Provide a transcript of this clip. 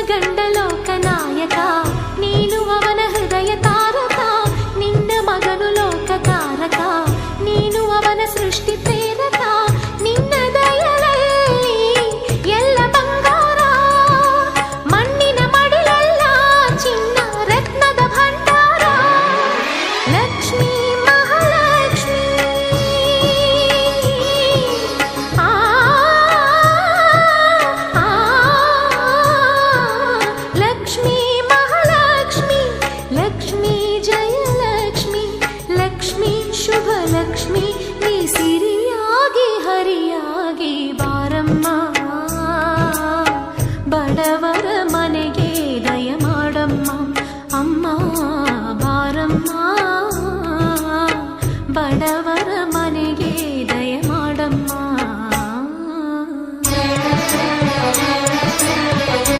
ಗಂಡ ಲೋಕನಾಯಕ, ನೀನು ಅವನ ಹೃದಯ ತಾರಕ. ನಿನ್ನ ಮಗನು ಲೋಕಕಾರಕ, ನೀನು ಅವನ ಸೃಷ್ಟಿ ಪ್ರೇರಕ. ನಿನ್ನ ದಯಲಲ್ಲಿ ಎಲ್ಲ ಬಂಗಾರ, ಮಣ್ಣಿನ ಮಡಿಲಲ್ಲ ಚಿನ್ನ ರತ್ನದ ಭಂಡಾರ. ಲಕ್ಷ್ಮೀ ಮಹಾಲಕ್ಷ್ಮೀ, ಆ ಲಕ್ಷ್ಮೀ ಮಹಾಲಕ್ಷ್ಮಿ, ಲಕ್ಷ್ಮೀ ಜಯಲಕ್ಷ್ಮಿ, ಲಕ್ಷ್ಮೀ ಶುಭ ಲಕ್ಷ್ಮಿ. ನೀ ಸಿರಿಯಾಗಿ ಹರಿಯಾಗಿ ಬಾರಮ್ಮ, ಬಡವರ